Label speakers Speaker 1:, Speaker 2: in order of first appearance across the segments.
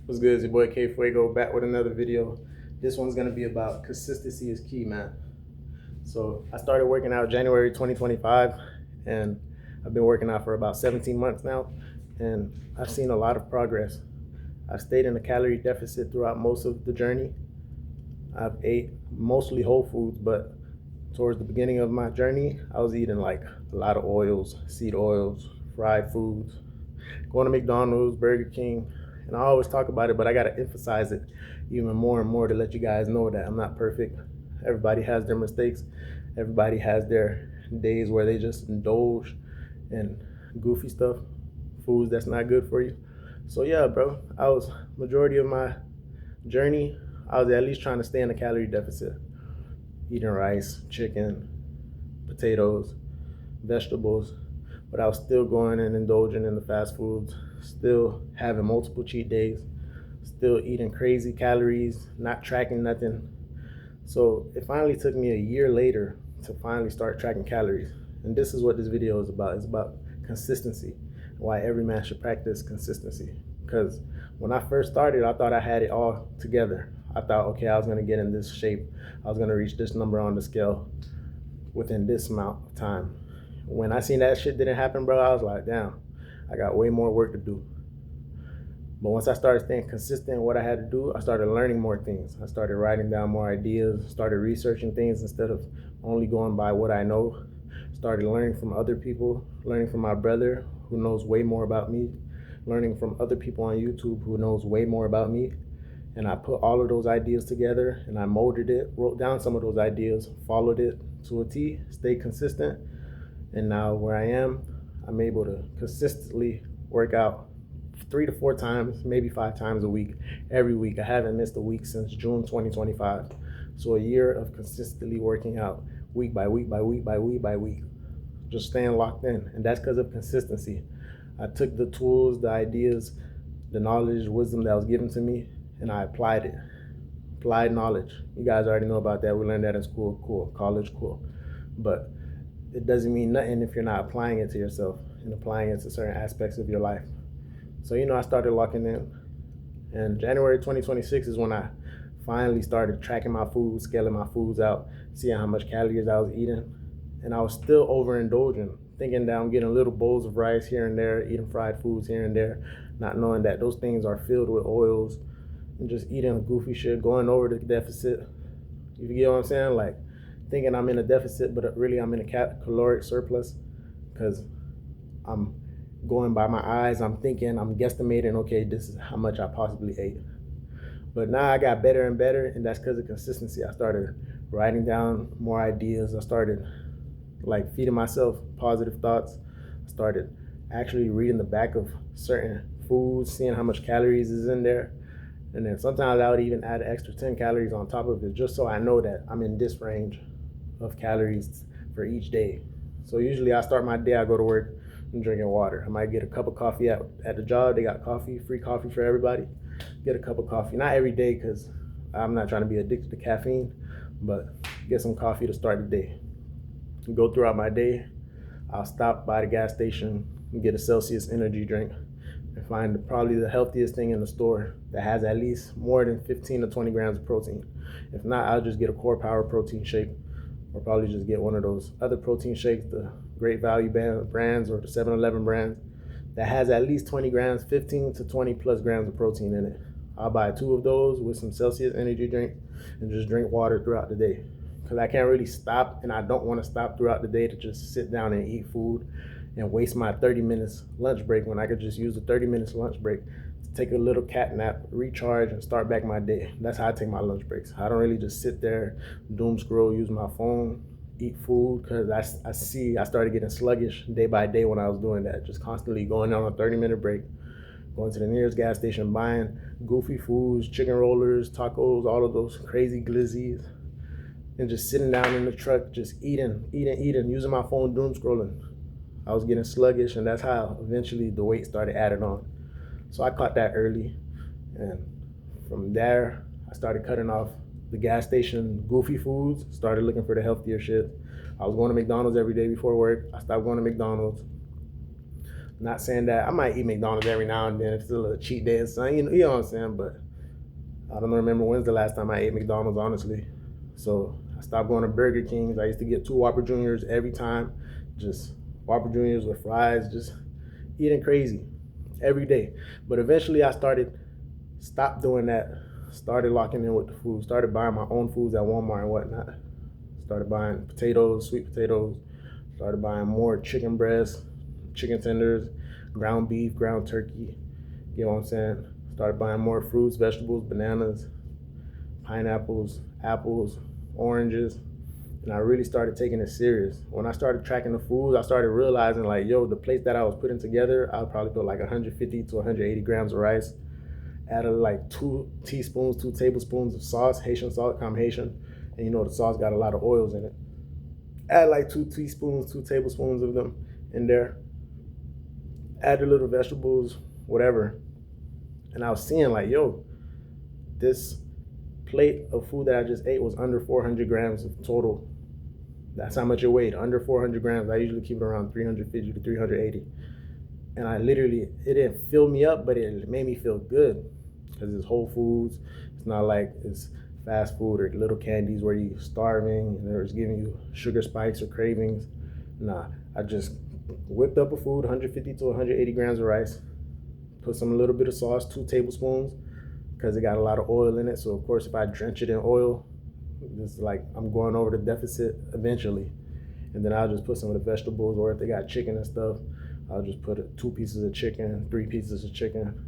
Speaker 1: What's good? It's your boy K Fuego back with another video. This one's gonna be about consistency is key, man. So I started working out January 2025, and I've been working out for about 17 months now, and I've seen a lot of progress. I've stayed in a calorie deficit throughout most of the journey. I've ate mostly whole foods, but towards the beginning of my journey, I was eating like a lot of oils, seed oils, fried foods, going to McDonald's, Burger King, and I always talk about it, but I gotta emphasize it even more and more to let you guys know that I'm not perfect. Everybody has their mistakes. Everybody has their days where they just indulge in goofy stuff, foods that's not good for you. So yeah, bro, I was majority of my journey, I was at least trying to stay in a calorie deficit, eating rice, chicken, potatoes, vegetables, but I was still going and indulging in the fast foods, still having multiple cheat days, still eating crazy calories, not tracking nothing. So it finally took me a year later to finally start tracking calories. And this is what this video is about. It's about consistency, why every man should practice consistency. Because when I first started, I thought I had it all together. I thought, okay, I was gonna get in this shape. I was gonna reach this number on the scale within this amount of time. When I seen that shit didn't happen, bro, I was like, damn, I got way more work to do. But once I started staying consistent in what I had to do, I started learning more things. I started writing down more ideas, started researching things instead of only going by what I know. Started learning from other people, learning from my brother who knows way more about me, learning from other people on YouTube who knows way more about me. And I put all of those ideas together and I molded it, wrote down some of those ideas, followed it to a T, stayed consistent. And now where I am, I'm able to consistently work out 3 to 4 times, maybe 5 times a week, every week. I haven't missed a week since June 2025. So a year of consistently working out week by week by week by week by week, just staying locked in. And that's because of consistency. I took the tools, the ideas, the knowledge, wisdom that was given to me, and I applied it. Applied knowledge. You guys already know about that. We learned that in school, cool. College, cool. But it doesn't mean nothing if you're not applying it to yourself and applying it to certain aspects of your life. So, I started locking in. And January 2026 is when I finally started tracking my food, scaling my foods out, seeing how much calories I was eating. And I was still overindulging, thinking that I'm getting little bowls of rice here and there, eating fried foods here and there, not knowing that those things are filled with oils, and just eating goofy shit, going over the deficit. You get what I'm saying? Like thinking I'm in a deficit, but really I'm in a caloric surplus because I'm going by my eyes. I'm thinking, I'm guesstimating, okay, this is how much I possibly ate. But now I got better and better, and that's because of consistency. I started writing down more ideas. I started like feeding myself positive thoughts. I started actually reading the back of certain foods, seeing how much calories is in there. And then sometimes I would even add an extra 10 calories on top of it just so I know that I'm in this range of calories for each day. So usually I start my day, I go to work, I'm drinking water. I might get a cup of coffee at the job. They got coffee, free coffee for everybody. Get a cup of coffee, not every day because I'm not trying to be addicted to caffeine, but get some coffee to start the day. Go throughout my day, I'll stop by the gas station and get a Celsius energy drink and find probably the healthiest thing in the store that has at least more than 15 to 20 grams of protein. If not, I'll just get a Core Power protein shake, or probably just get one of those other protein shakes, the Great Value brands or the 7-Eleven brands that has at least 20 grams, 15 to 20 plus grams of protein in it. I'll buy 2 of those with some Celsius energy drink and just drink water throughout the day. Because I can't really stop, and I don't want to stop throughout the day to just sit down and eat food and waste my 30 minutes lunch break when I could just use the 30 minutes lunch break to take a little cat nap, recharge, and start back my day. That's how I take my lunch breaks. I don't really just sit there, doom scroll, use my phone, eat food, because I started getting sluggish day by day when I was doing that, just constantly going on a 30-minute break, going to the nearest gas station, buying goofy foods, chicken rollers, tacos, all of those crazy glizzies, and just sitting down in the truck, just eating, using my phone, doom scrolling. I was getting sluggish, and that's how eventually the weight started adding on. So I caught that early, and from there, I started cutting off the gas station goofy foods, started looking for the healthier shit. I was going to McDonald's every day before work. I stopped going to McDonald's. Not saying that I might eat McDonald's every now and then if it's a little cheat day or something, you know what I'm saying? But I don't remember when's the last time I ate McDonald's, honestly. So I stopped going to Burger King's. I used to get 2 Whopper Juniors every time, just Whopper Juniors with fries, just eating crazy every day. But eventually I stopped doing that, started locking in with the food, started buying my own foods at Walmart and whatnot. Started buying potatoes, sweet potatoes, started buying more chicken breasts, chicken tenders, ground beef, ground turkey, you know what I'm saying? Started buying more fruits, vegetables, bananas, pineapples, apples, oranges, and I really started taking it serious. When I started tracking the foods, I started realizing like, yo, the plate that I was putting together, I would probably put like 150 to 180 grams of rice, added like 2 teaspoons, 2 tablespoons of sauce, Haitian salt, I'm Haitian, and you know the sauce got a lot of oils in it. Add like 2 teaspoons, 2 tablespoons of them in there. Add the little vegetables, whatever. And I was seeing like, yo, this plate of food that I just ate was under 400 grams of total. That's how much it weighed, under 400 grams. I usually keep it around 350 to 380. And I literally, it didn't fill me up, but it made me feel good because it's whole foods. It's not like it's fast food or little candies where you're starving and they're just giving you sugar spikes or cravings. Nah, I just whipped up a food, 150 to 180 grams of rice, put some little bit of sauce, 2 tablespoons, because it got a lot of oil in it. So of course, if I drench it in oil, it's like I'm going over the deficit eventually. And then I'll just put some of the vegetables, or if they got chicken and stuff, I'll just put 2 pieces of chicken, 3 pieces of chicken.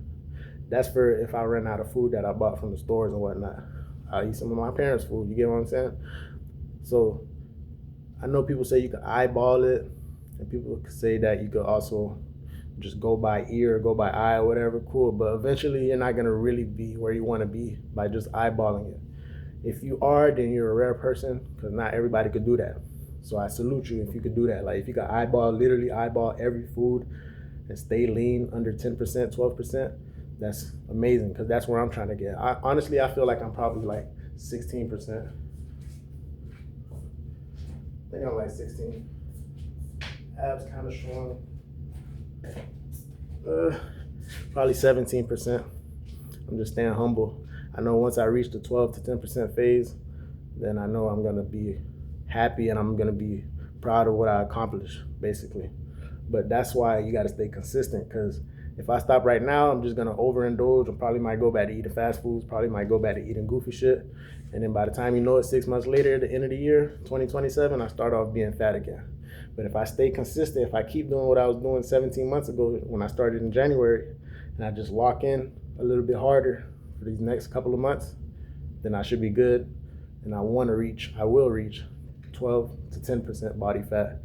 Speaker 1: That's for if I run out of food that I bought from the stores and whatnot. I'll eat some of my parents' food, you get what I'm saying? So I know people say you can eyeball it, and people could say that you could also just go by ear, go by eye, or whatever, cool. But eventually you're not gonna really be where you wanna be by just eyeballing it. If you are, then you're a rare person, because not everybody could do that. So I salute you if you could do that. Like if you could literally eyeball every food and stay lean under 10%, 12%, that's amazing, because that's where I'm trying to get. Honestly, I feel like I'm probably like 16%. I think I'm like 16. Abs kind of strong. Probably 17%. I'm just staying humble. I know once I reach the 12 to 10% phase, then I know I'm gonna be happy and I'm gonna be proud of what I accomplished, basically. But that's why you gotta stay consistent, because if I stop right now, I'm just gonna overindulge. I probably might go back to eating fast foods, probably might go back to eating goofy shit. And then by the time you know it, 6 months later, at the end of the year, 2027, I start off being fat again. But if I stay consistent, if I keep doing what I was doing 17 months ago when I started in January, and I just lock in a little bit harder for these next couple of months, then I should be good. And I will reach 12 to 10% body fat.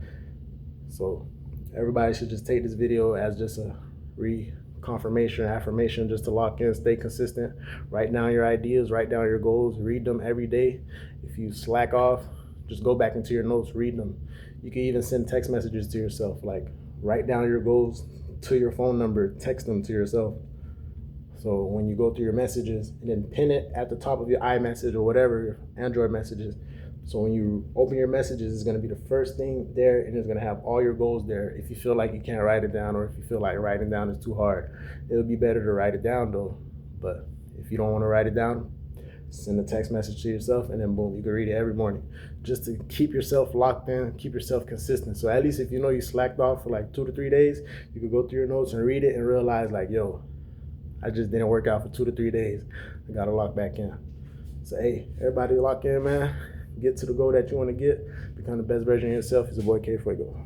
Speaker 1: So everybody should just take this video as just a reconfirmation, affirmation, just to lock in, stay consistent, write down your ideas, write down your goals, read them every day. If you slack off, just go back into your notes, read them. You can even send text messages to yourself, like write down your goals to your phone number, text them to yourself. So when you go through your messages, and then pin it at the top of your iMessage or whatever, Android messages. So when you open your messages, it's gonna be the first thing there, and it's gonna have all your goals there. If you feel like you can't write it down, or if you feel like writing down is too hard, it'll be better to write it down though. But if you don't wanna write it down, send a text message to yourself, and then boom, you can read it every morning. Just to keep yourself locked in, keep yourself consistent. So at least if you know you slacked off for like 2 to 3 days, you could go through your notes and read it and realize like, yo, I just didn't work out for 2 to 3 days. I gotta lock back in. So hey, everybody lock in, man. Get to the goal that you wanna get. Become the best version of yourself. It's your boy K Fuego.